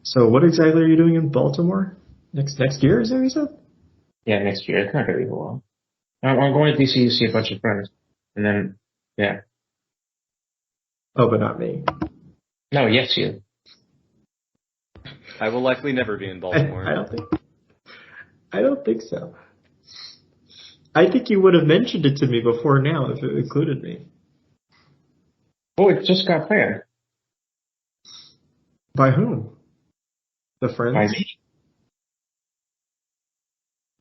So what exactly are you doing in Baltimore? Next year, is that what you said? Yeah, next year. It's not going to be long. I'm going to DC to see a bunch of friends. And then, yeah. Oh, but not me. No, yes, you. I will likely never be in Baltimore. I don't think so. I think you would have mentioned it to me before now if it included me. Oh, it just got planned. By whom? The friends? By me.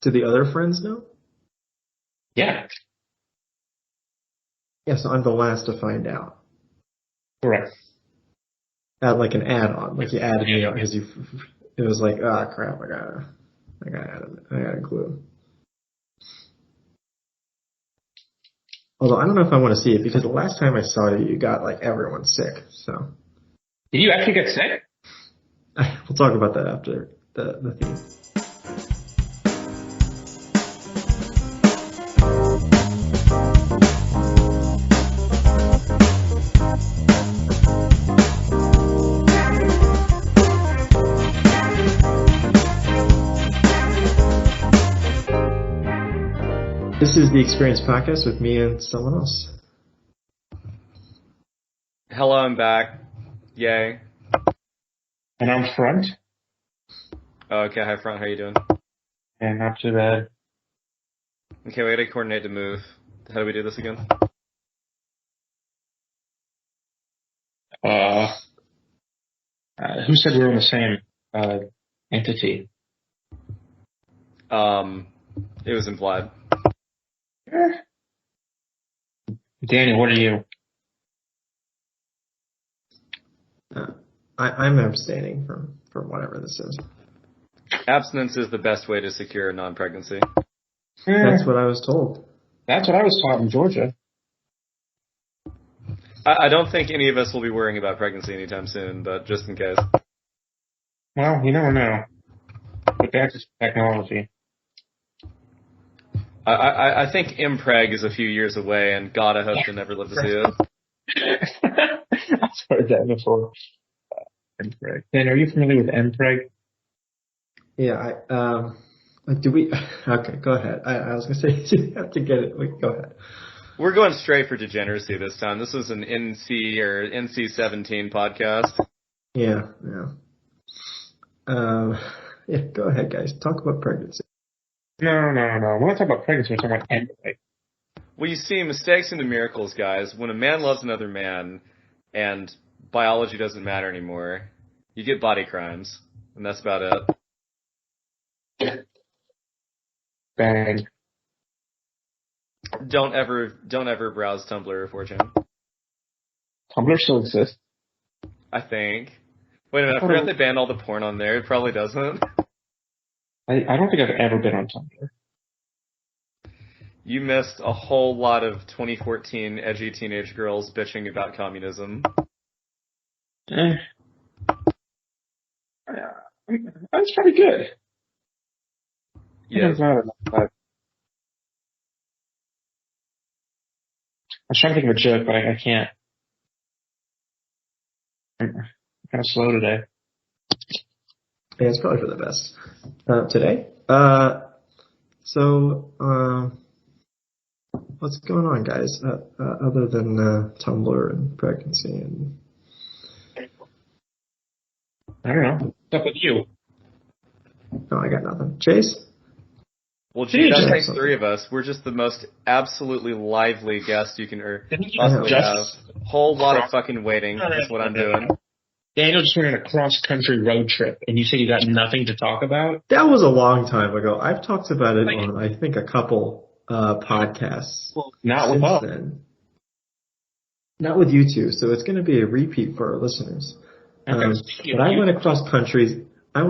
Do the other friends know? Yeah. Yes, I'm the last to find out. Correct. Like an add-on, like you added me because it was like, crap, I gotta include him. Although I don't know if I want to see it because the last time I saw you, you got like everyone sick. So. Did you actually get sick? We'll talk about that after the theme. This is the Experience Podcast with me and someone else. Hello, I'm back. Yay. And I'm Front. Okay, hi Front, how you doing? And not too bad. Okay, we gotta coordinate the move. How do we do this again? Who said we were in the same entity? It was implied. Danny, what are you? I'm abstaining from whatever this is. Abstinence is the best way to secure non-pregnancy. That's what I was told. That's what I was taught in Georgia. I don't think any of us will be worrying about pregnancy anytime soon, but just in case. Well, you never know. But that's just technology. I think impreg is a few years away, and God, I hope to never live to see it. I've heard that before. Mpreg. Dan, are you familiar with Mpreg? Yeah, do we? Okay, go ahead. I was gonna say you have to get it. Go ahead. We're going straight for degeneracy this time. This was an NC or NC-17 podcast. Yeah. Yeah, go ahead, guys. Talk about pregnancy. No. We're not talking about pregnancy. We're talking about Mpreg. Well, you see, mistakes into miracles, guys. When a man loves another man, and biology doesn't matter anymore, you get body crimes, and that's about it. Bang. Don't ever browse Tumblr or 4chan. Tumblr still exists. I think. Wait a minute, I forgot they banned all the porn on there. It probably doesn't. I don't think I've ever been on Tumblr. You missed a whole lot of 2014 edgy teenage girls bitching about communism. That's pretty good. Yeah. I was trying to think of a joke, but I can't. I'm kind of slow today. Yeah, it's probably for the best. Today? What's going on, guys? Other than Tumblr and pregnancy and... I don't know. What's up with you? No, I got nothing. Chase? Well, gee, that takes three of us. We're just the most absolutely lively guest you can possibly have. Whole lot of fucking waiting is what I'm doing. Daniel just went on a cross-country road trip, and you said you got nothing to talk about? That was a long time ago. I've talked about it on, I think, a couple podcasts. Well, not with us. Then. Not with you two, so it's going to be a repeat for our listeners. Okay. But I went across country. I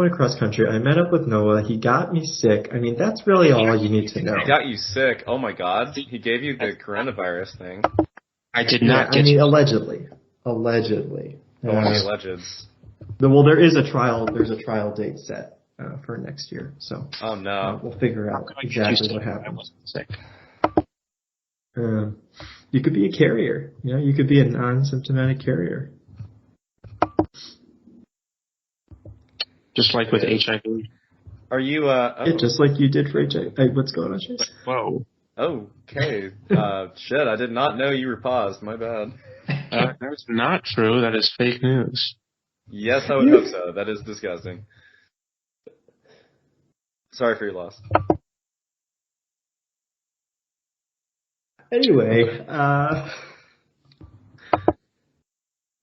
met up with Noah. He got me sick. I mean, that's really all you need to know. He got you sick. Oh my God. He gave you the coronavirus thing. I did not get allegedly. Only alleged. Well, there is a trial. There's a trial date set for next year. So. Oh no. We'll figure out exactly what happened. I wasn't sick. You could be a carrier. You know, you could be a non-symptomatic carrier. just like with HIV. Are you? Yeah, just like you did for HIV. Hey, what's going on, Chase? Whoa. Okay. Shit, I did not know you were paused. My bad. That's not true. That is fake news. Yes, I would hope so. That is disgusting. Sorry for your loss. Anyway, I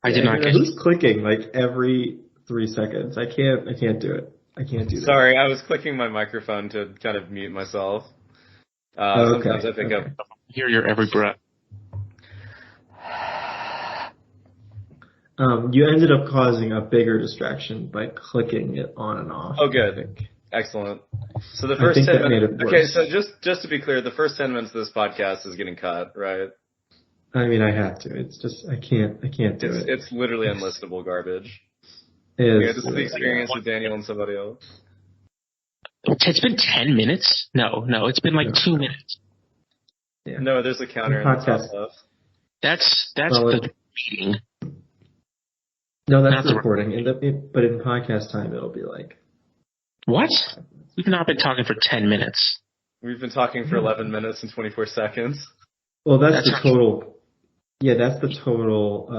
did not get who's clicking like every 3 seconds? I can't do it. I can't do that. Sorry, I was clicking my microphone to kind of mute myself. Sometimes I pick up. Hear your every breath. You ended up causing a bigger distraction by clicking it on and off. Oh, good. I think. Excellent. So the first 10 minutes. Made it Okay, so just to be clear, the first 10 minutes of this podcast is getting cut, right? I mean, I have to. It's just I can't do it. It's literally unlistable garbage. This is the experience with Daniel and somebody else. It's been 10 minutes? No, it's been like 2 minutes. Yeah. No, there's a counter in the top left. That's the meeting. No, that's the recording. But in podcast time, it'll be like. What? We've not been talking for 10 minutes. We've been talking for 11 minutes and 24 seconds. Well, that's the total. Yeah, that's the total.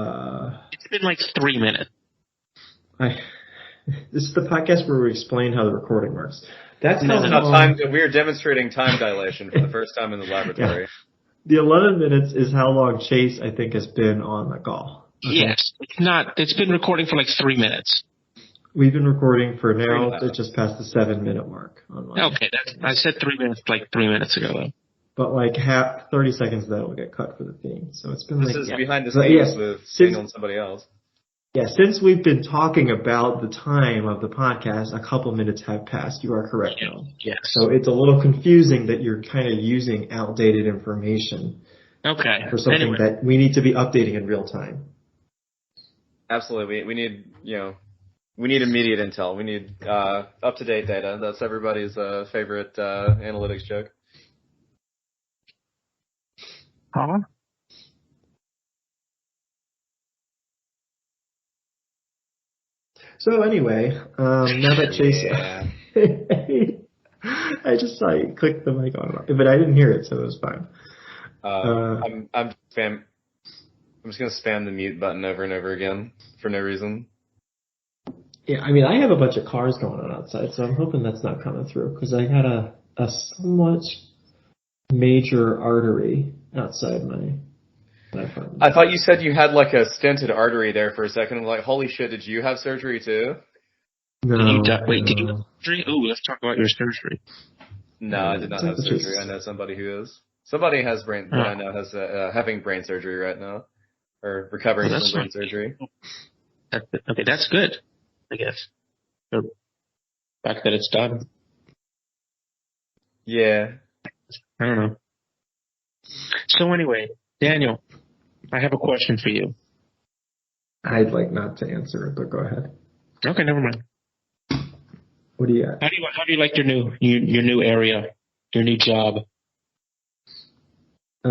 It's been like 3 minutes. This is the podcast where we explain how the recording works. That's how time. We are demonstrating time dilation for the first time in the laboratory. Yeah. The 11 minutes is how long Chase, I think, has been on the call. Okay. Yes, it's not. It's been recording for like 3 minutes. We've been recording for now. It just passed the 7-minute mark on mine. Okay, I said 3 minutes like 3 minutes ago though. But like 30 seconds of that will get cut for the theme. So it's been this is behind the scenes with Daniel and somebody else. Yeah, since we've been talking about the time of the podcast, a couple minutes have passed. You are correct, Noel. Yes. So it's a little confusing that you're kind of using outdated information. Okay. For something that we need to be updating in real time. Absolutely. We need immediate intel. We need up-to-date data. That's everybody's favorite analytics joke. Huh? So anyway, now that Chase, I just saw you click the mic on, but I didn't hear it, so it was fine. I'm just gonna spam the mute button over and over again for no reason. Yeah, I mean, I have a bunch of cars going on outside, so I'm hoping that's not coming through because I had a somewhat major artery outside my. I thought you said you had like a stented artery there for a second. I'm like, holy shit, did you have surgery too? No. Did you have surgery? Oh, let's talk about your surgery. No, I did not have surgery. I know somebody who is. Somebody has brain. That I know has having brain surgery right now, or recovering from brain surgery. Okay, that's good. I guess. The fact that it's done. Yeah. I don't know. So anyway, Daniel, I have a question for you. I'd like not to answer it, but go ahead. Okay, never mind. What do you got? How do you like your new area, your new job? I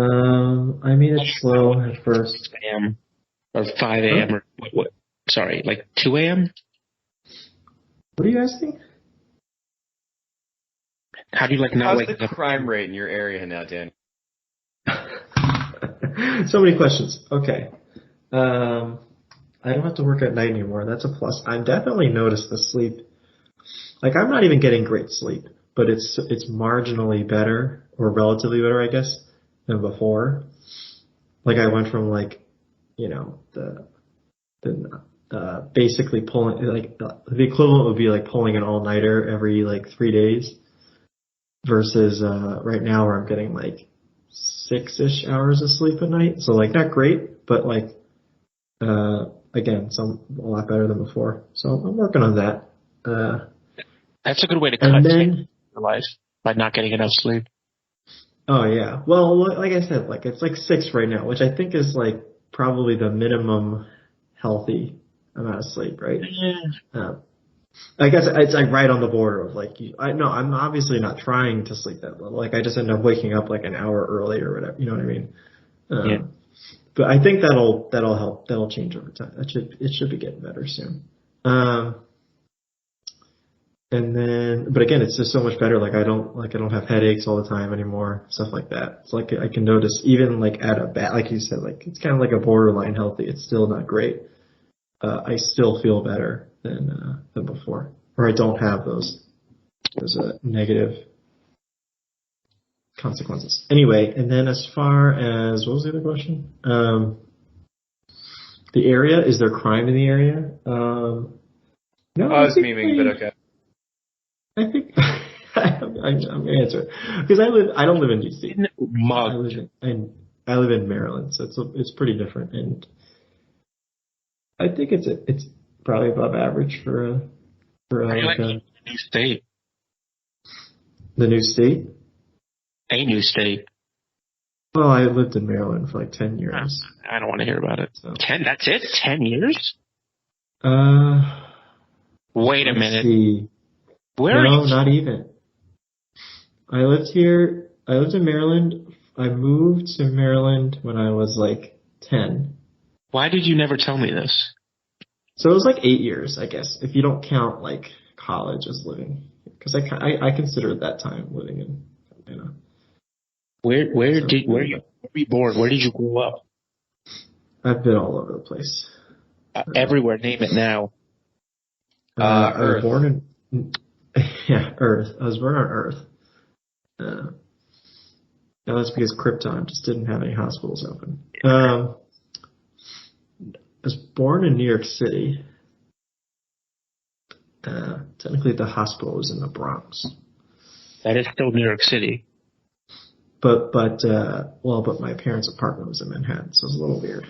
mean, it's slow at first. 6 a.m. or 5 a.m. or what? Sorry, like 2 a.m. What are you asking? How do you like not How's waking the crime rate in your area now, Dan? So many questions. Okay. I don't have to work at night anymore. That's a plus. I definitely noticed the sleep. Like, I'm not even getting great sleep, but it's marginally better, or relatively better, I guess, than before. Like, I went from like, basically pulling, like, the equivalent would be like pulling an all-nighter every like 3 days versus right now where I'm getting like 6-ish hours of sleep a night. So like not great, but like again, a lot better than before. So I'm working on that. That's a good way to cut your life by not getting enough sleep. Oh yeah. Well, like I said, like it's like 6 right now, which I think is like probably the minimum healthy amount of sleep, right? Yeah. I guess it's like right on the border of like, I'm obviously not trying to sleep that little. Like I just end up waking up like an hour early or whatever. You know what I mean? Yeah. But I think that'll help. That'll change over time. It should be getting better soon. And then, but again, it's just so much better. Like I don't have headaches all the time anymore, stuff like that. It's like I can notice even like at a bad, like you said, like it's kind of like a borderline healthy. It's still not great. I still feel better than before, or I don't have those negative consequences. Anyway, and then as far as what was the other question? The area, is there crime in the area? No, I was memeing, but okay. I think I'm gonna answer it because I don't live in DC. I live in Maryland, so it's pretty different, and I think it's probably above average for like a new state. The new state. A new state. Well, I lived in Maryland for like 10 years. I don't want to hear about it. So. 10? That's it? 10 years? Wait a minute. See. Where no, are you? Not even. I lived in Maryland. I moved to Maryland when I was like 10. Why did you never tell me this? So it was like 8 years, I guess, if you don't count like college as living. Because I considered that time living in Atlanta. Where were you born? Where did you grow up? I've been all over the place. Everywhere. Name it now. I was born in Earth. I was born on Earth. That's because Krypton just didn't have any hospitals open. I was born in New York City. Technically, the hospital was in the Bronx. That is still New York City. But my parents' apartment was in Manhattan, so it was a little weird.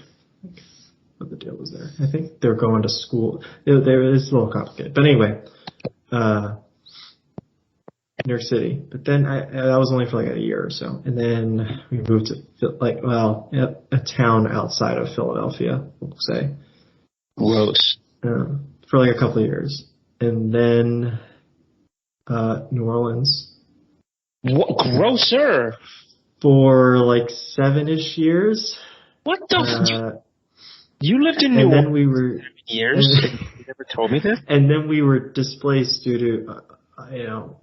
What the deal was there? I think they were going to school. It's a little complicated, but anyway, New York City. But then that was only for like a year or so, and then we moved to a town outside of Philadelphia, we'll say. Gross. For like a couple of years, and then New Orleans. What grosser? For like 7-ish years. What the? You lived in New Orleans. And then we were 7 years. You never told me this. And then we were displaced due to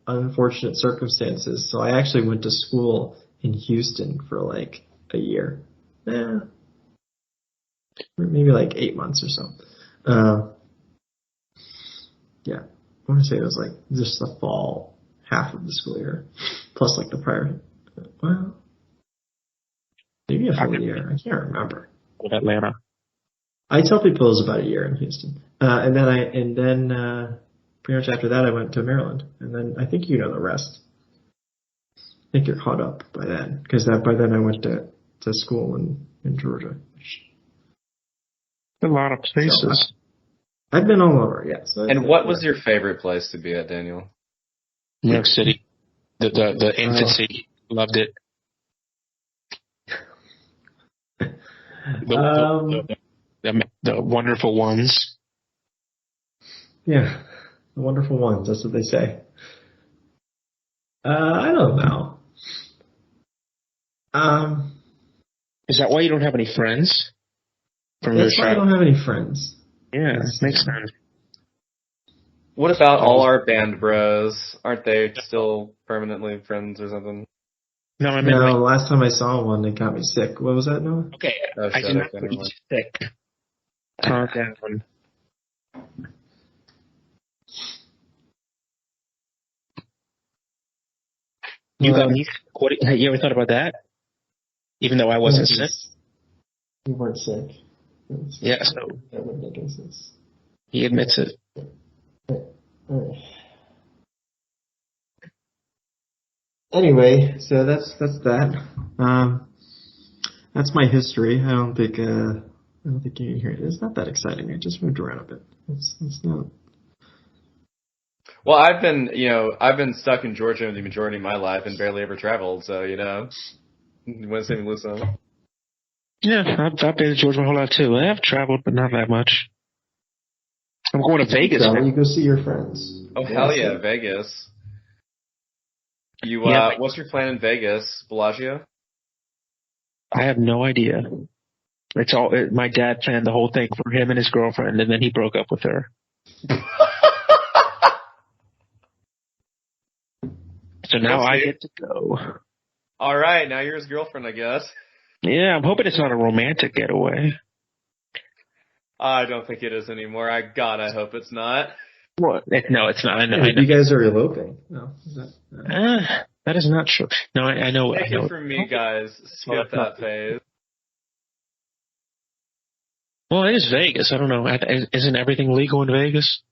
unfortunate circumstances. So I actually went to school in Houston for like a year. Maybe like 8 months or so. Yeah, I want to say it was like just the fall half of the school year, plus like the prior. Well, maybe a full year. I can't remember. With Atlanta. I tell people it was about a year in Houston, and then pretty much after that I went to Maryland, and then I think you know the rest. I think you're caught up by then, because by then I went to school in Georgia. A lot of places. So, I've been all over, yes. And what was your favorite place to be at, Daniel? New York City. The infancy. Loved it. The wonderful ones. Yeah, the wonderful ones. That's what they say. I don't know. Is that why you don't have any friends? That's why I don't have any friends. Yeah, that makes sense. What about all our band bros? Aren't they still permanently friends or something? No, I mean, last time I saw one, they got me sick. What was that, Noah? Okay, I did not put you sick. Calm down. You got me. You ever thought about that? Even though I wasn't sick? You weren't sick. Yeah, so. That wouldn't make any sense. He admits it. Anyway, so that's that. That's my history. I don't think you can hear it. It's not that exciting. I just moved around a bit. It's not. Well, I've been stuck in Georgia the majority of my life and barely ever traveled. So you want to see me listen. Yeah, I've been to Georgia a whole lot too. I have traveled, but not that much. I'm going to Vegas. You go see your friends. Oh, hell yeah, Vegas. What's your plan in Vegas, Bellagio? I have no idea. My dad planned the whole thing for him and his girlfriend, and then he broke up with her. So now We'll I see. get to go. All right, now you're his girlfriend, I guess. Yeah, I'm hoping it's not a romantic getaway. I don't think it is anymore. I hope it's not. What? No, it's not. I know. Yeah, you guys are eloping. No, is that, That is not true. No, I know. Take I know. it from me, guys. Skip that phase. Well, it is Vegas. I don't know. Isn't everything legal in Vegas?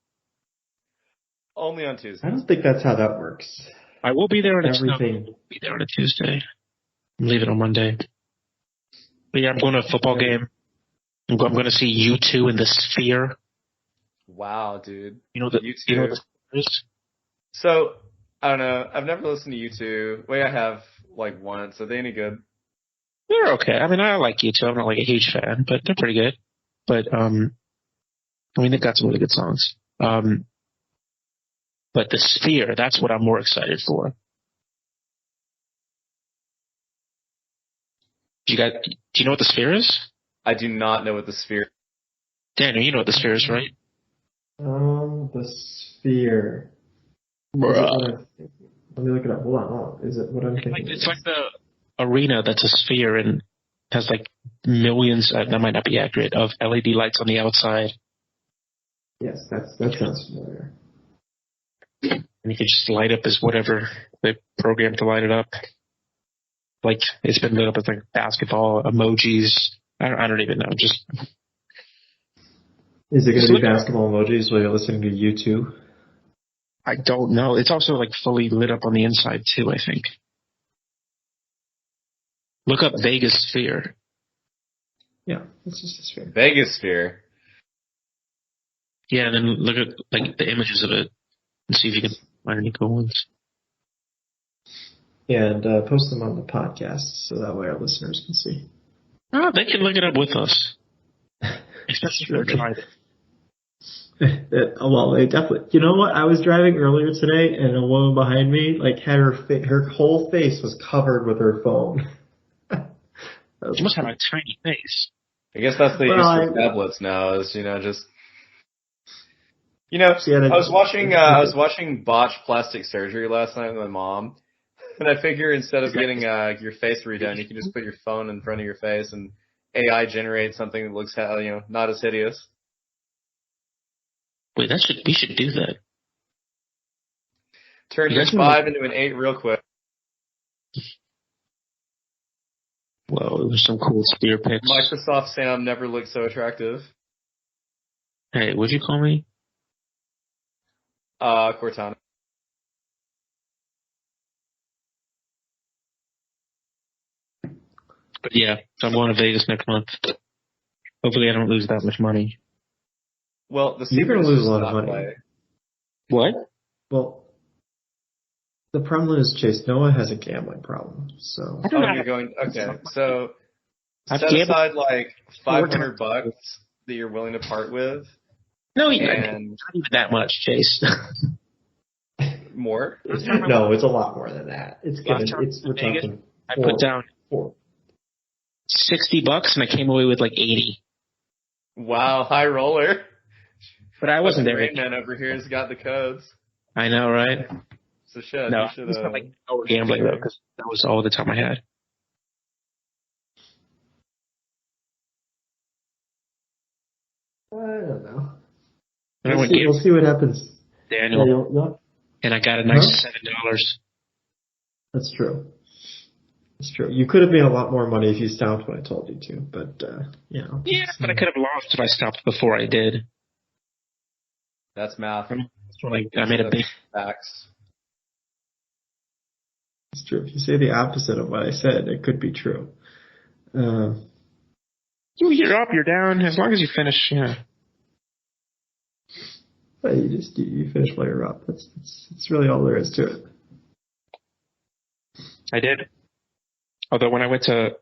Only on I Tuesday. don't think that's how that works. I will be there on Everything. be there on a Tuesday. I'm leaving on Monday. But yeah, I'm going to a football game. I'm going to see U2 in the Sphere. Wow, dude. You know the U2. You know what the Sphere is? So, I don't know. I've never listened to U2. Wait, I have like once. Are they any good? They're okay. I mean, I like U2. I'm not like a huge fan, but they're pretty good. But I mean, they've got some really good songs. But the Sphere, that's what I'm more excited for. Do you know what the Sphere is? I do not know what the Sphere. Daniel, you know what the Sphere is, right? The Sphere. Bruh. Let me look it up. Hold on. Is it what I'm thinking? It's like the arena that's a sphere and has like millions, that might not be accurate, of LED lights on the outside. Yes, that sounds familiar. And you can just light up as whatever they programmed to light it up. Like, it's been lit up as like basketball, emojis. I don't even know. Just. Is it going to Just be look basketball emojis while you're listening to U2? I don't know. It's also like fully lit up on the inside too, I think. Look up Vegas Sphere. Yeah, it's just a Sphere. Vegas Sphere. Yeah, and then look at like the images of it and see if you can find any cool ones. And post them on the podcast so that way our listeners can see. Oh, they can look it up with us. Especially if they're driving. Well, they definitely. You know what? I was driving earlier today, and a woman behind me like had her whole face was covered with her phone. She must have a tiny face. I guess that's the use of tablets now. Is just. I was watching botched plastic surgery last night with my mom, and I figure instead of getting your face redone, you can just put your phone in front of your face and AI generate something that looks not as hideous. Wait, we should do that. Turn your 5 into an 8 real quick. Whoa, there's some cool Sphere pics. Microsoft Sam never looked so attractive. Hey, what'd you call me? Cortana. But yeah, so I'm going to Vegas next month. Hopefully I don't lose that much money. Well, you're going to lose a lot of money. Play. What? Well, the problem is Chase Noah has a gambling problem. So you're going okay. So set aside like $500 that you're willing to part with. No, not even that much, Chase. More? No, it's a lot more than that. We're talking. I put down $60 and I came away with like 80. Wow, high roller. But I wasn't there. Rain Man over here has got the codes. I know, right? So shit. No, it was not like gambling though, because that was all the time I had. I don't know. We'll see what happens. Daniel. Yeah, and I got a nice $7. That's true. It's true. You could have made a lot more money if you stopped when I told you to, but Yeah, but I could have lost if I stopped before I did. That's math. I made a big facts. It's true. If you say the opposite of what I said, it could be true. You're up, you're down. As long as you finish, yeah. Well, you finish while you're up. That's really all there is to it. I did. Although when I went to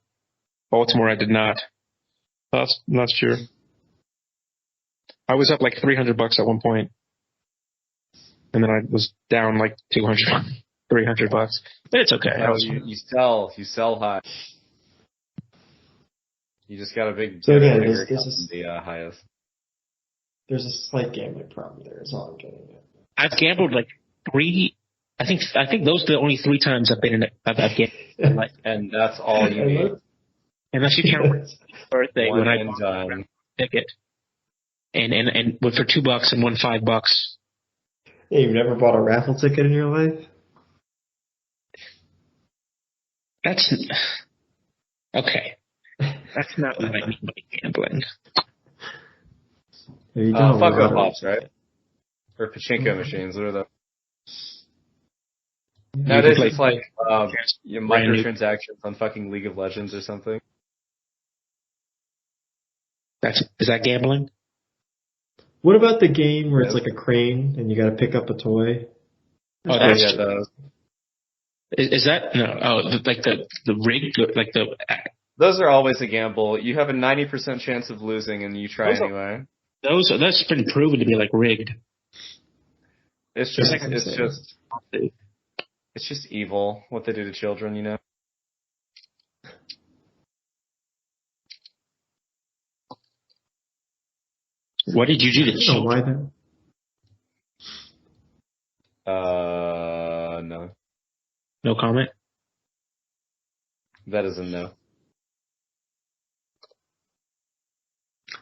Baltimore, I did not. Last year. I was up like $300 at one point, and then I was down like $200, $300. But it's okay. You sell high. You just got a big. So again, the highest. There's a slight gambling problem there. Is all I'm getting at. I've gambled like 3 I think those are the only 3 times I've been I've gambled. Like, And that's all you need. unless you count my birthday One when I and bought done. a ticket, and went for $2 and won $5. Hey, you've never bought a raffle ticket in your life? That's okay. That's not what I mean by gambling. Have you done a Funko lottery Pops, ticket? right? Or pachinko machines. What are those? You Nowadays can it's like brand new- microtransactions on fucking League of Legends or something. Is that gambling? What about the game where it's Yes. like a crane and you got to pick up a toy? Oh, Oh that's yeah, those. is that no? Oh, like the rig, like the Those are always a gamble. You have a 90% chance of losing, and you try Those are- anyway. that's been proven to be like rigged. It's just, That's it's insane. just, it's just evil what they do to children, you know. What did you do to I don't know children? why that. No, No comment. that is a no.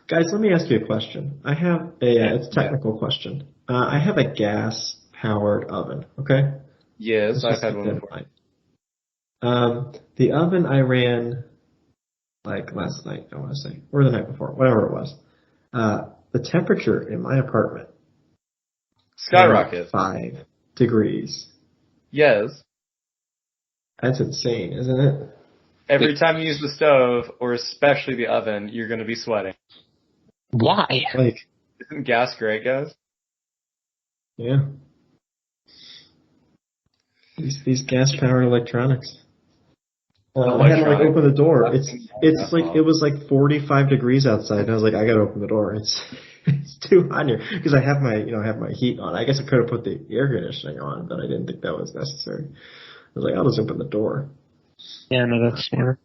Guys, let me ask you a question. I have it's a technical question. I have a gas-powered oven, okay? Yes, Let's I've just had keep one that in before. mind. The oven I ran like last night, I want to say, or the night before, whatever it was. The temperature in my apartment Skyrocket. 5 degrees. Yes. That's insane, isn't it? Every time you use the stove, or especially the oven, you're going to be sweating. Why? Like, Isn't gas great, guys? yeah. These gas-powered electronics. I had to like open the door. It's like it was like 45 degrees outside, and I was like, I gotta open the door. It's too hot here because I have my heat on. I guess I could have put the air conditioning on, but I didn't think that was necessary. I was like, I'll just open the door. Yeah, no, that's smart.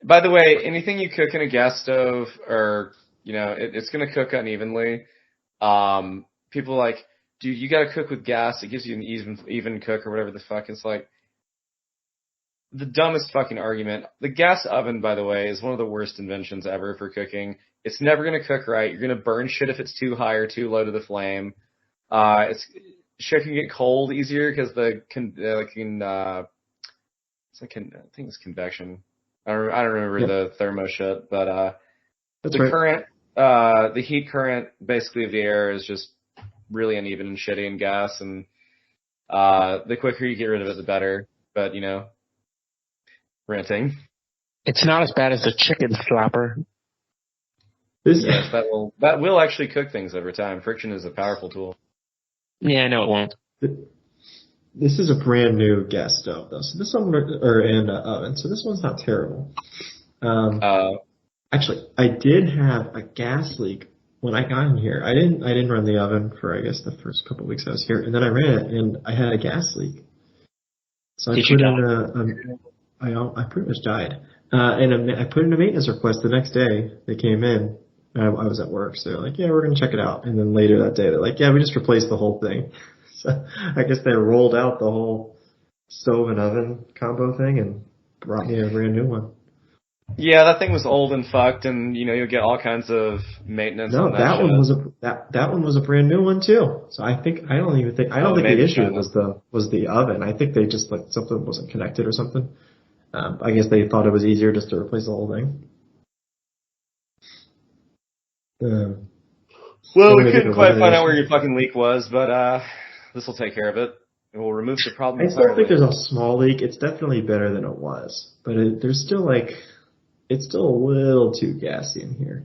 By the way, anything you cook in a gas stove, or it's going to cook unevenly. People are like, dude, you got to cook with gas. It gives you an even cook or whatever the fuck. It's like the dumbest fucking argument. The gas oven, by the way, is one of the worst inventions ever for cooking. It's never going to cook right. You're going to burn shit if it's too high or too low to the flame. Shit can get cold easier because I think it's convection. I don't remember the thermo shit, but That's the right. current, the heat current basically of the air is just really uneven and shitty in gas, and the quicker you get rid of it, the better. But ranting. It's not as bad as the chicken slapper. Yes, that will actually cook things over time. Friction is a powerful tool. Yeah, I know it won't. This is a brand new gas stove though, so this one and oven. So this one's not terrible. Actually, I did have a gas leak when I got in here. I didn't run the oven for I guess the first couple of weeks I was here, and then I ran it and I had a gas leak. So I pretty much died. And I put in a maintenance request the next day. They came in. I was at work, so they're like, yeah, we're going to check it out. And then later that day, they're like, yeah, we just replaced the whole thing. So I guess they rolled out the whole stove and oven combo thing and brought me a brand new one. Yeah, that thing was old and fucked, and you'll get all kinds of maintenance. No, on that shit. one was that one was a brand new one too. So I don't think the issue was the oven. I think they just like something wasn't connected or something. I guess they thought it was easier just to replace the whole thing. Well, we couldn't quite find out where your fucking leak was, but this will take care of it. It will remove the problem I still entirely. think there's a small leak. It's definitely better than it was, but there's still it's still a little too gassy in here,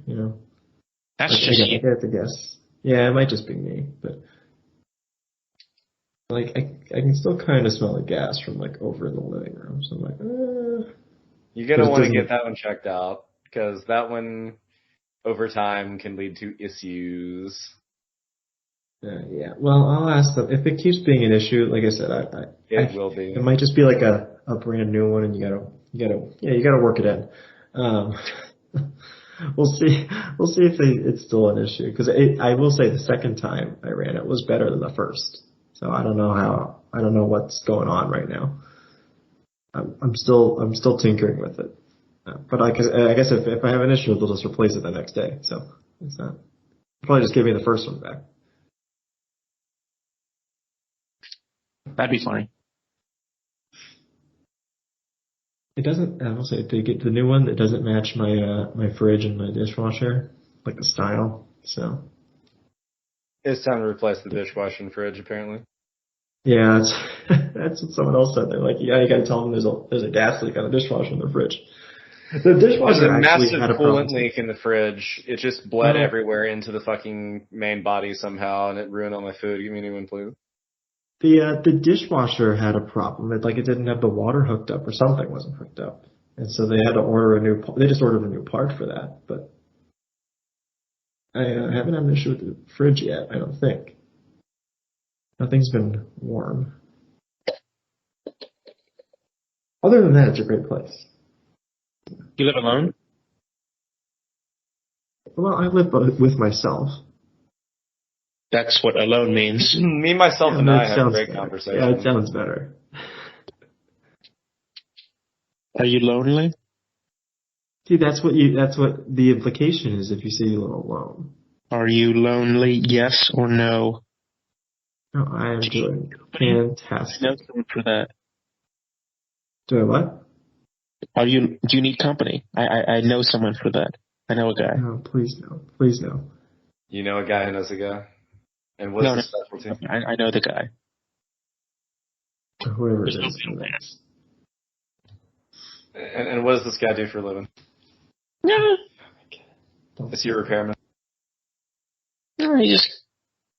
That's like, just I have to guess. Yeah, it might just be me, but like I can still kind of smell the gas from like over in the living room. So I'm like, You're gonna But it want to doesn't- get that one checked out because that one over time can lead to issues. yeah. Well, I'll ask them if it keeps being an issue. Like I said, It will be. It might just be like a brand new one, and you gotta work it in. We'll see if it's still an issue because I will say the second time I ran it was better than the first. So I don't know what's going on right now. I'm still tinkering with it. But I guess if I have an issue, they'll just replace it the next day. So it's not. Probably just give me the first one back. That'd be funny. It doesn't. I will say to get the new one, it doesn't match my fridge and my dishwasher, like the style. So It's time to replace the dishwasher and fridge, apparently. yeah, that's what someone else said. They're like, yeah, you got to tell them there's a gas leak on the dishwasher and the fridge. The There's dishwasher a actually massive had a problem. coolant leak in the fridge. It just bled Yeah. everywhere into the fucking main body somehow, and it ruined all my food. Give me a new one, please. The dishwasher had a problem. It didn't have the water hooked up or something wasn't hooked up, and so they had to order They just ordered a new part for that. But I haven't had an issue with the fridge yet. I don't think. Nothing's been warm. Other than that, it's a great place. You live alone? Well, I live with myself. That's what alone means. Me, myself, and that I have a sounds great better. conversation. Yeah, it sounds better. Are you lonely? See, that's what the implication is if you say you live alone. Are you lonely? Yes or no? No, I am doing I know fantastic. someone for that. Doing what? Do you need company? I know someone for that. I know a guy. No, please no. Please no. You know a guy who knows a guy? And what's No, his specialty? I know the guy. Whoever it There's no is. middleman. And what does this guy do for a living? No, Is he a repairman? he just,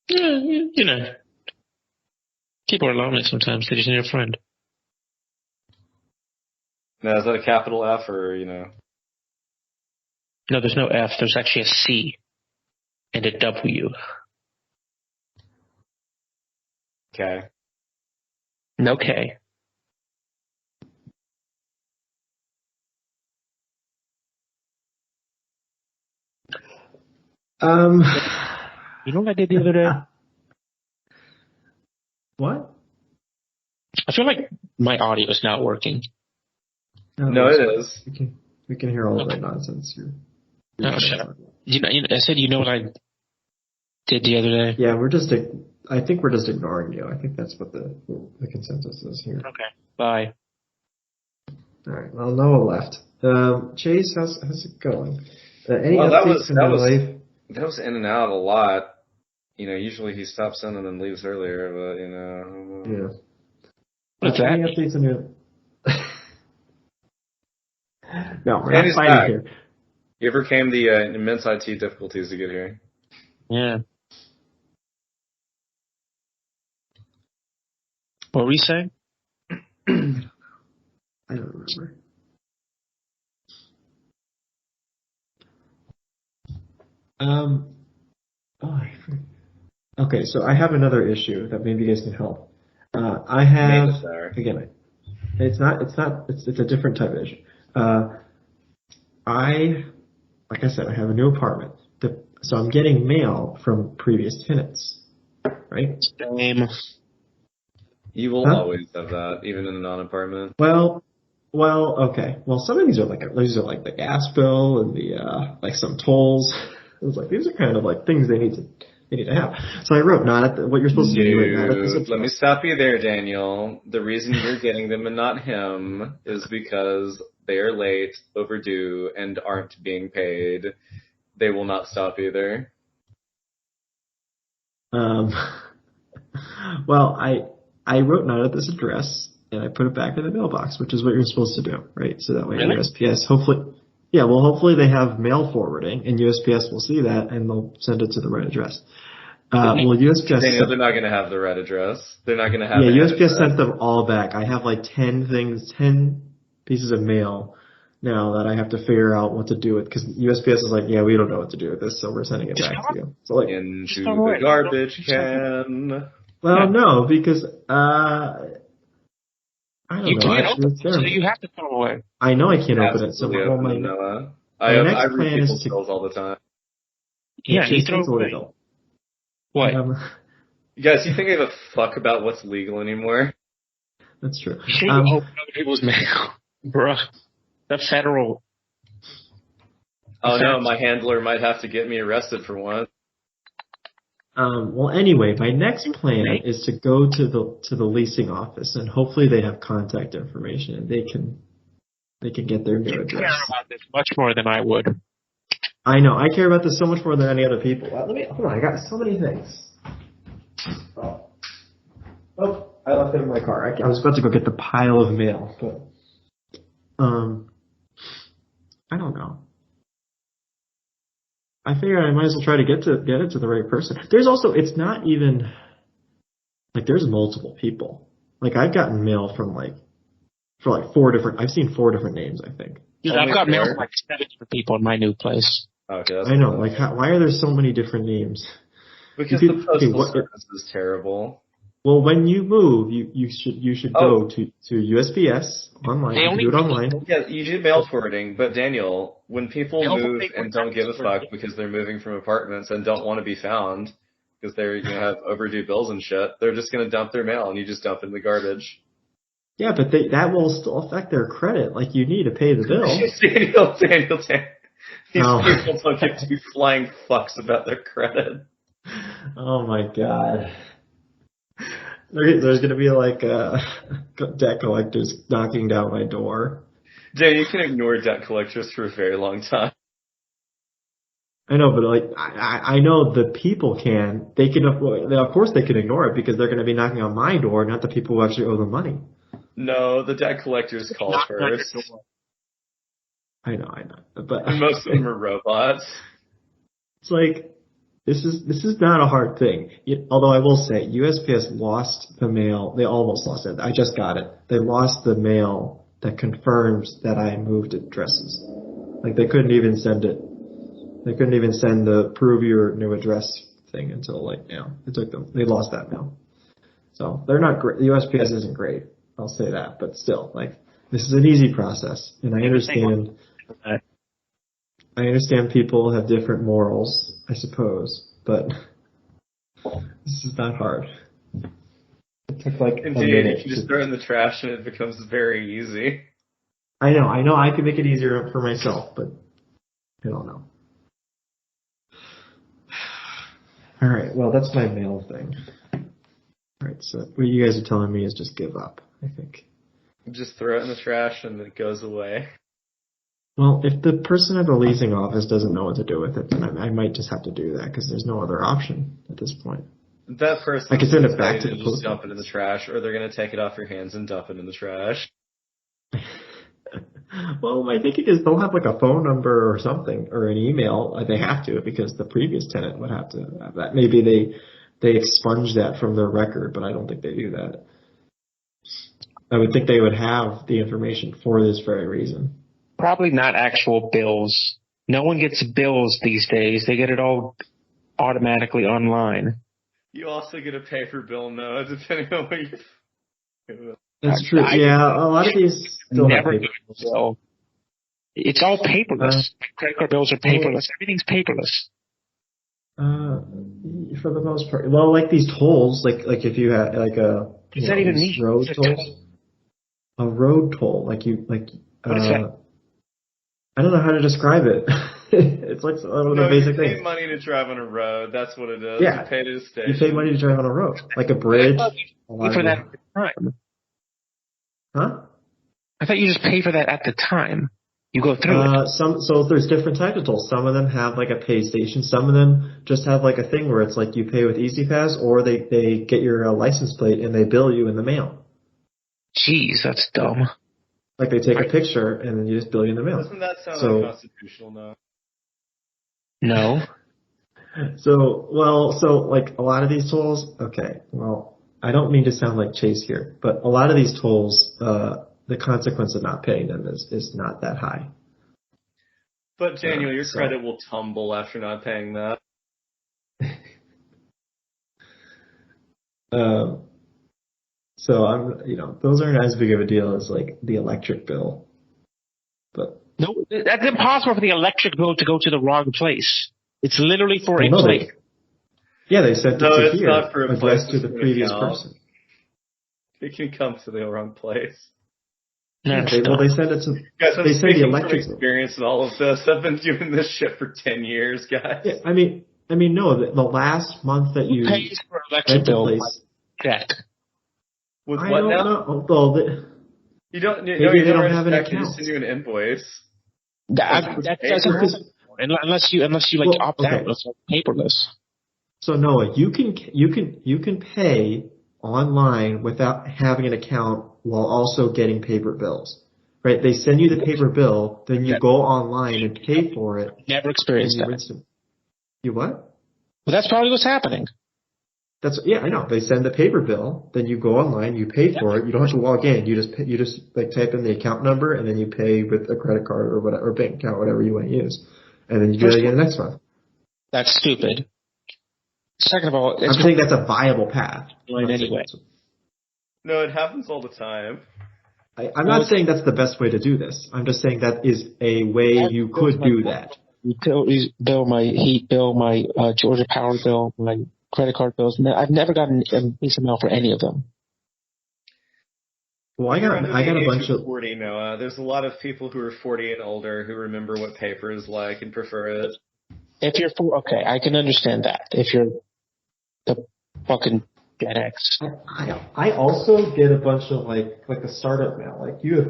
you know, people are lonely sometimes. They just need a friend. Now, is that a capital F or, you know? No, there's no F. There's actually a C and a W. Okay. No K. You know what I did the other day? What? I feel like my audio is not working. No, it is. We can hear all of that nonsense. Oh, shut up. I said, you know what I did the other day? Yeah, I think we're just ignoring you. I think that's what the consensus is here. Okay. Bye. All right. Well, Noah left. Chase, how's it going? Any Well, updates in your life? that was in and out a lot. You know, usually he stops in and then leaves earlier, but, you know. Yeah. What's that? Any updates on your? No, we're Andy's not fighting back. here. You overcame the immense IT difficulties to get here. Yeah. What were you saying? I don't remember. Okay, so I have another issue that maybe you guys can help. I have Name it there. again. It's a different type of issue. Like I said, I have a new apartment. So I'm getting mail from previous tenants, right? Same. You will Huh? always have that, even in a non-apartment. Well, okay. Well, some of these are like the gas bill and the like some tolls. It was like these are kind of like things they need to have. So I wrote what you're supposed to do. You write not at this Dude, let me stop you there, Daniel. The reason you're getting them and not him is because they are late, overdue, and aren't being paid. They will not stop either. Well, I wrote not at this address and I put it back in the mailbox, which is what you're supposed to do, right? So that way Really? USPS hopefully they have mail forwarding and USPS will see that and they'll send it to the right address. USPS Daniel, they're not going to have the right address. They're not going to have yeah, the USPS address. sent them all back. I have like 10 pieces of mail now that I have to figure out what to do with because USPS is like, yeah, we don't know what to do with this, so we're sending it Just back to you. So like, Into throw it away. the garbage can. well, no, because I don't You know. can't Actually, open it's it, so terrible. you have to throw it away. I know I can't open it. So Absolutely well, open, my Noah. my I next read plan is people's to- bills all the time. Yeah, you Chase throw it is away. illegal. What? You guys, you think I give a fuck about what's legal anymore? That's true. You shouldn't open other people's mail, bruh. The federal. Oh no, my handler might have to get me arrested for once. Well, anyway, my next plan is to go to the leasing office, and hopefully they have contact information, and they can get their new You address. care about this much more than I would. I know. I care about this so much more than any other people. Hold on. I got so many things. Oh, I left it in my car. I was about to go get the pile of mail, but I don't know. I figured I might as well try to get it to the right person. There's also, it's not even like there's multiple people. Like I've gotten mail from I've seen 4 different names, I think. Dude, I've got mail from like 7 different people in my new place. Okay, I know. Like, why are there so many different names? Because the postal service is terrible. Well, when you move, you should go to USPS online. You can do it online. Yeah, you do mail forwarding, but Daniel, when people move and don't give a fuck because they're moving from apartments and don't want to be found because they're have overdue bills and shit, they're just gonna dump their mail and you just dump it in the garbage. Yeah, but that will still affect their credit. Like you need to pay the bill. Daniel. These people don't give 2 flying fucks about their credit. Oh my god. There's going to be like debt collectors knocking down my door. Dan, you can ignore debt collectors for a very long time. I know, but like I know the people can. They can, of course, they can ignore it because they're going to be knocking on my door, not the people who actually owe the money. No, the debt collectors call first. I know, but and most of them are robots. It's like. This is not a hard thing. Although I will say, USPS lost the mail. They almost lost it. I just got it. They lost the mail that confirms that I moved addresses. Like they couldn't even send it. They couldn't even send the prove your new address thing until like now. It took them. They lost that mail. So they're not great. The USPS isn't great. I'll say that. But still, like this is an easy process, and I understand. I understand people have different morals, I suppose, but this is not hard. It took like a minute. If you just throw it in the trash and it becomes very easy. I know. I can make it easier for myself, but I don't know. All right. Well, that's my mail thing. All right. So what you guys are telling me is just give up, I think. Just throw it in the trash and it goes away. Well, if the person at the leasing office doesn't know what to do with it, then I might just have to do that because there's no other option at this point. That person I can send it back to the post. Dump it in the trash, or they're going to take it off your hands and dump it in the trash. Well, my thinking is they'll have like a phone number or something, or an email. They have to because the previous tenant would have to have that. Maybe they expunge that from their record, but I don't think they do that. I would think they would have the information for this very reason. Probably not actual bills. No one gets bills these days. They get it all automatically online. You also get a paper bill now, depending on what you. That's true. Yeah, a lot of these still have paper bills. It's all paperless. Credit card bills are paperless. Everything's paperless. For the most part. Well, like these tolls, like if you had like a road tolls. A road toll, what is that? I don't know how to describe it. It's like one of the basic things. You pay money to drive on a road. That's what it is. Yeah. You pay to the station. You pay money to drive on a road, like a bridge. For that at the time. Huh? I thought you just pay for that at the time. You go through it. So there's different types of tolls. Some of them have like a pay station. Some of them just have like a thing where it's like you pay with EasyPass, or they get your license plate and they bill you in the mail. Jeez, that's dumb. Like they take a picture and then you just bill you in the mail. Doesn't that sound unconstitutional now? No. So like a lot of these tolls, okay, well, I don't mean to sound like Chase here, but a lot of these tolls, the consequence of not paying them is not that high. But Daniel, your credit will tumble after not paying that. So those aren't as big of a deal as like the electric bill. But no, that's impossible for the electric bill to go to the wrong place. It's literally for a place. Yeah, they sent it No, to it's here, not for a addressed place to the with an previous account. person. It can come to the wrong place. Yeah, they sent it to. Guys, I'm They send the speaking from electric bill. experience in all of this. I've been doing this shit for 10 years, guys. Yeah, I mean, no. The last month that you Who pays for electric rent a bill? place, Check. With I what don't now? know. Well, You don't. Maybe No, you they don't write have a an check, they account. just send you an invoice. That doesn't Because- happen unless you like Well, opt okay. out. It's like paperless. So Noah, you can pay online without having an account while also getting paper bills. Right? They send you the paper bill, then you Yeah. go online and pay for it, Never and experienced you that. instant. You what? Well, that's probably what's happening. Yeah, I know. They send the paper bill, then you go online, you pay for it. You don't have to log in. You just like type in the account number, and then you pay with a credit card or whatever, or bank account, whatever you want to use, and then you do that again next month. That's stupid. Second of all, I'm it's saying that's a viable path. in any way. No, it happens all the time. I'm not saying that's the best way to do this. I'm just saying that is a way you could do that. Utilities bill, my heat bill, my Georgia Power bill, my credit card bills. I've never gotten a piece of mail for any of them. Well, I got a bunch of. 40, Noah. There's a lot of people who are 40 and older who remember what paper is like and prefer it. If you're okay, I can understand that. If you're the fucking Gen X. I also get a bunch of like the startup mail. Like you have,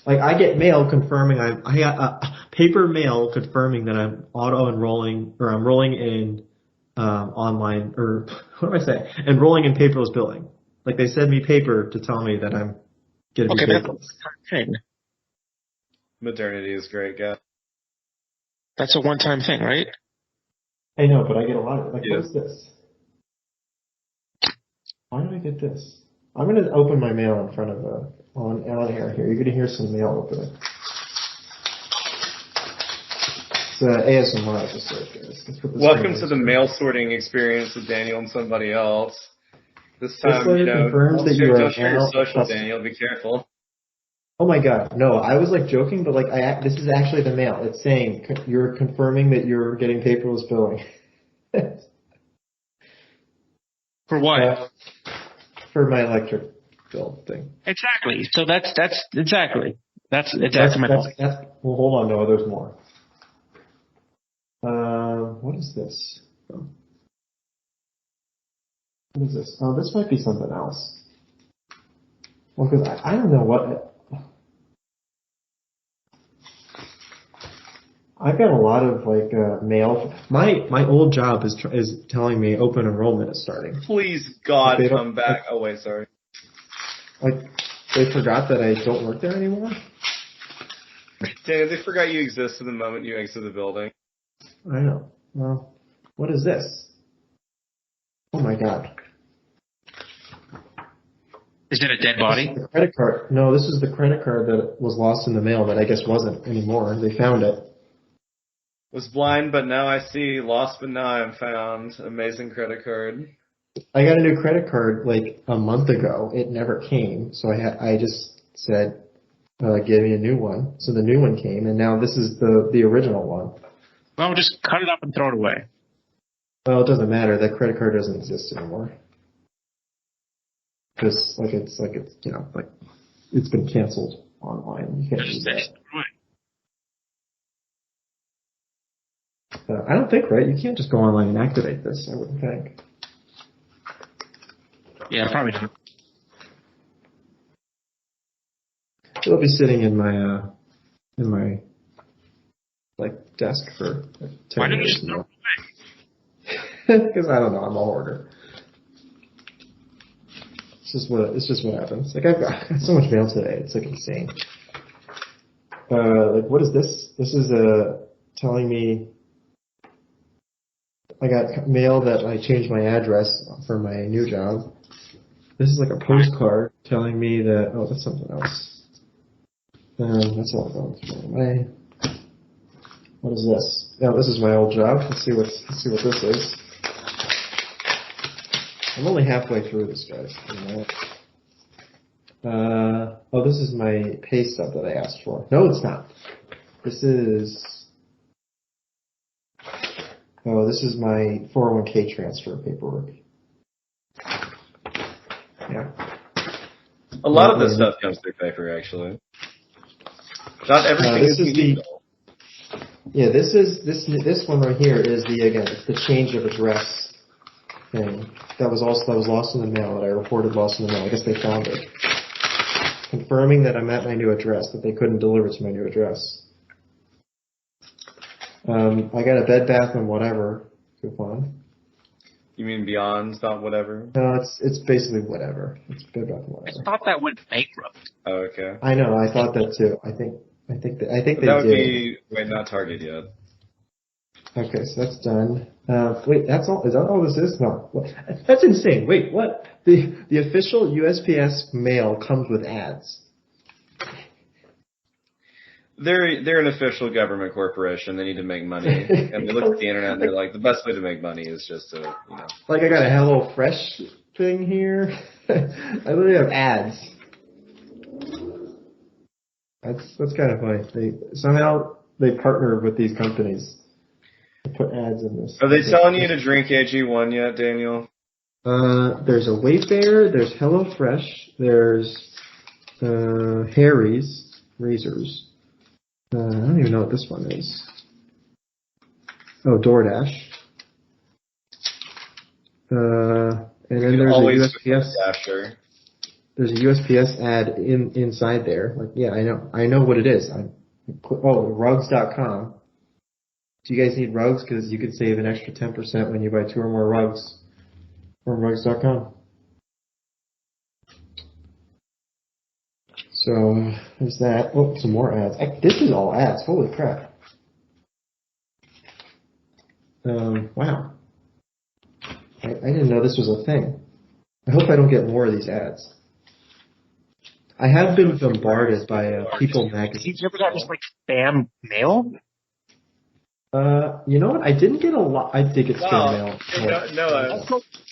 like I get mail confirming I got paper mail confirming that I'm auto enrolling or I'm rolling in online or what do I say? Enrolling in paperless billing. Like they send me paper to tell me that I'm gonna be paperless. Thing. Modernity is great, guys. That's a one-time thing, right? I know, but I get a lot of it. Like Yeah. what is this? Why did I get this? I'm gonna open my mail in front of on air here. You're gonna hear some mail opening. It's ASMR episode, guys. Let's put this Welcome on to the mail sorting experience with Daniel and somebody else. This This time, letter confirms that you are don't share your now social, trusted. Daniel. Be careful. Oh my god, no, I was like joking, but like this is actually the mail. It's saying you're confirming that you're getting paperless billing. For what? For my electric bill thing. Exactly. So that's exactly. That's my point. Well, hold on, Noah, there's more. What is this? What is this? Oh, this might be something else. Well, because I don't know what. I've got a lot of like mail. My old job is telling me open enrollment is starting. Please, God, They don't- come back. Oh, wait, sorry. Like they forgot that I don't work there anymore. Daniel, they forgot you existed the moment you exited the building. I know. Well, what is this? Oh my god. Is it a dead This body? is the credit card. No, this is the credit card that was lost in the mail that I guess wasn't anymore. They found it. Was blind, but now I see. Lost, but now I'm found. Amazing credit card. I got a new credit card like a month ago. It never came, so I just said, "Give me a new one." So the new one came, and now this is the original one. Well, just cut it up and throw it away. Well, it doesn't matter. That credit card doesn't exist anymore because it's it's been canceled online. You can't use that. I don't think, right? You can't just go online and activate this. I wouldn't think. Yeah, probably not. It'll be sitting in my like desk for like 10 Why didn't you years just throw now. it away? Because I don't know, I'm a hoarder. It's just what happens. Like I've got so much mail today. It's like insane. Like what is this? This is telling me I got mail that I changed my address for my new job. This is like a postcard telling me that that's something else. That's all going through my. What is this? Yeah, this is my old job. Let's see what this is. I'm only halfway through this, guys. This is my pay stub that I asked for. No, it's not. This is. Oh, this is my 401k transfer paperwork. Yeah. A lot of this stuff comes through paper, actually. Not everything this is is illegal. Yeah, this one right here is it's the change of address thing. That was lost in the mail, that I reported lost in the mail. I guess they found it. Confirming that I'm at my new address, that they couldn't deliver to my new address. I got a Bed Bath and Whatever coupon. You mean Beyond, not whatever? No, it's basically whatever. It's Bed Bath and I Whatever. thought that went bankrupt. Oh, okay. I know, I thought that too. I think they That would did. be, wait, not Target yet. Okay, so that's done. Wait, that's all? Is that all this is? No. That's insane. Wait, what? The official USPS mail comes with ads. They're an official government corporation. They need to make money, and they look at the internet and they're like, the best way to make money is just to, Like I got a Hello Fresh thing here. I literally have ads. That's kind of funny. Somehow they partner with these companies to put ads in this. Are they telling you to drink AG1 yet, Daniel? There's a Wayfair, there's HelloFresh, there's Harry's Razors. I don't even know what this one is. Oh, DoorDash. And then there's a USPS. Dasher. There's a USPS ad inside there. Like, yeah, I know what it is. Rugs.com. Do you guys need rugs? Because you could save an extra 10% when you buy 2 or more rugs from rugs.com. So there's that. Oh, some more ads. This is all ads. Holy crap. Wow. I didn't know this was a thing. I hope I don't get more of these ads. I have been bombarded by People magazine. You ever got just like spam mail? You know what? I didn't get a lot. I did get spam mail. No,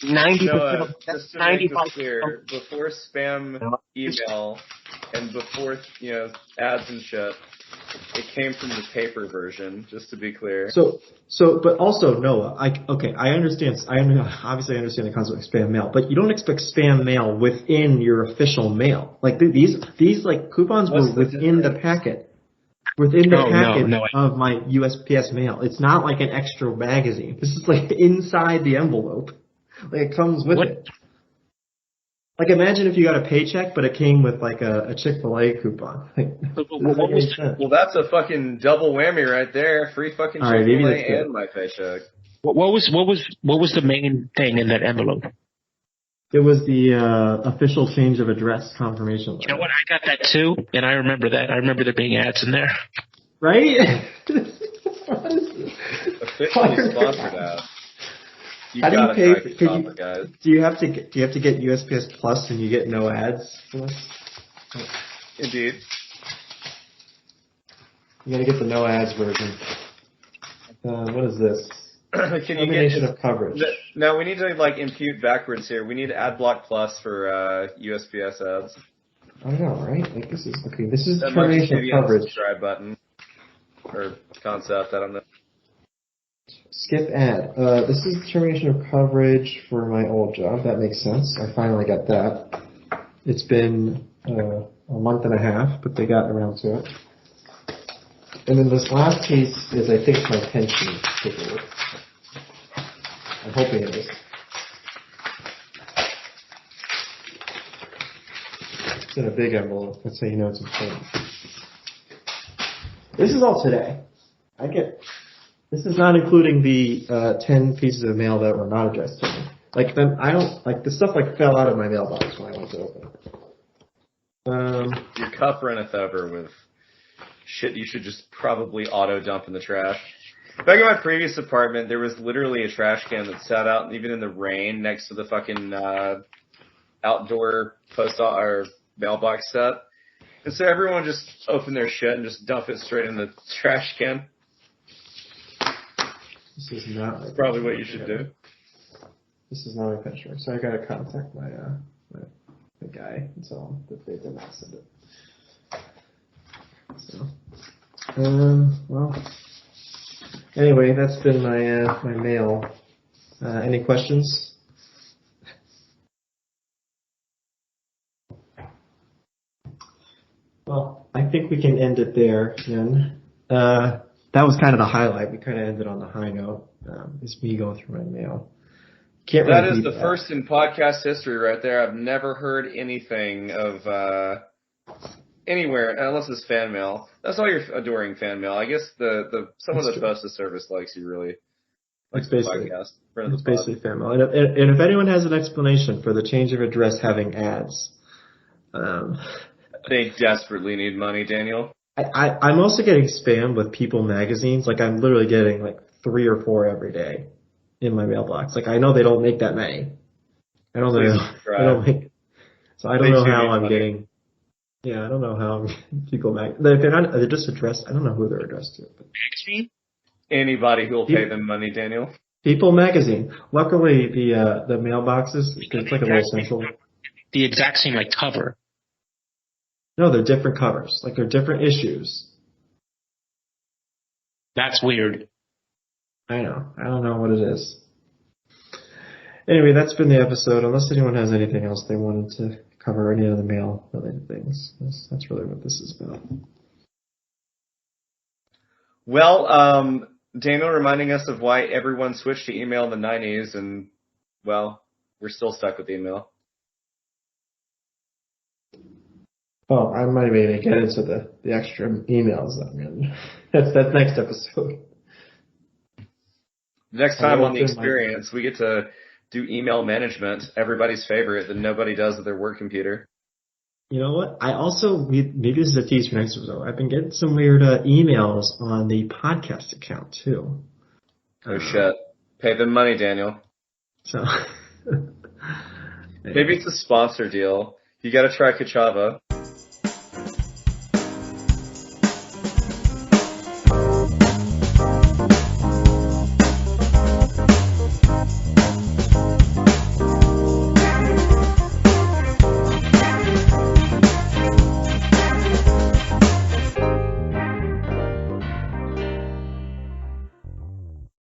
90%. Just to make this clear, before spam email and before ads and shit, it came from the paper version. Just to be clear. But also Noah, I understand. Obviously, I understand the concept of spam mail, but you don't expect spam mail within your official mail. Like these like coupons were within the packet. Within the packet of my USPS mail. It's not like an extra magazine. This is like inside the envelope. Like it comes with it. Like imagine if you got a paycheck, but it came with like a Chick-fil-A coupon. Well, that's a fucking double whammy right there. Free fucking Chick-fil-A and my paycheck. What was the main thing in that envelope? It was the official change of address confirmation letter. You know what? I got that too, and I remember that. I remember there being ads in there. Right? Officially sponsored ads. How do you pay? Do you have to get USPS Plus and you get no ads for this? Indeed. You gotta get the no ads version. What is this? Can Combination of coverage. No, we need to impute backwards here. We need AdBlock Plus for USPS ads. I know, right? Like this is that termination of coverage. Subscribe button or concept. I don't know. Skip ad. This is termination of coverage for my old job. That makes sense. I finally got that. It's been a month and a half, but they got around to it. And then this last piece is, I think, my pension paperwork. I'm hoping it is. It's in a big envelope. That's how you know it's important. This is all today. This is not including the 10 pieces of mail that were not addressed to me. The stuff fell out of my mailbox when I went to open it. Your cup runneth over with shit you should just probably auto dump in the trash. Back in my previous apartment, there was literally a trash can that sat out even in the rain next to the fucking outdoor or mailbox set. And so everyone just opened their shit and just dump it straight in the trash can. This is not That's probably what you should do. This is not my picture, so I gotta contact the guy and tell him that they did not send it. So, well, Anyway, that's been my mail. Any questions? Well, I think we can end it there, Jen. That was kind of the highlight. We kind of ended on the high note. Is me going through my mail. Can't That really is beat the that. first in podcast history right there. I've never heard anything of anywhere unless it's fan mail. That's all your adoring fan mail. I guess the someone That's that true. posts the service likes you really. Likes It's the basically podcast. Friend of It's the pod. basically fan mail. And if anyone has an explanation for the change of address having ads, They desperately need money, Daniel. I'm also getting spammed with People magazines. Like I'm literally getting like 3 or 4 every day in my mailbox. Like I know they don't make that many. I know Please they subscribe. don't make. So I don't They know too how need I'm money. getting. Yeah, I don't know how I'm getting People mag. They're just addressed. I don't know who they're addressed to. But Anybody who will pay them money, Daniel. People magazine. Luckily, the mailboxes. It's like a little central. The exact same like cover. No, they're different covers. Like they're different issues. That's weird. I know. I don't know what it is. Anyway, that's been the episode. Unless anyone has anything else they wanted to cover, any other mail-related things. That's really what this is about. Well, Daniel reminding us of why everyone switched to email in the 90s, and, well, we're still stuck with email. Oh, I might even get into the extra emails that I'm getting. That's next episode. Next time on The open my- Experience, we get to do email management, everybody's favorite that nobody does with their work computer. You know what? I also, maybe this is a tease for next episode. I've been getting some weird emails on the podcast account too. Oh shit. Pay them money, Daniel. So Maybe it's a sponsor deal. You gotta try Kachava.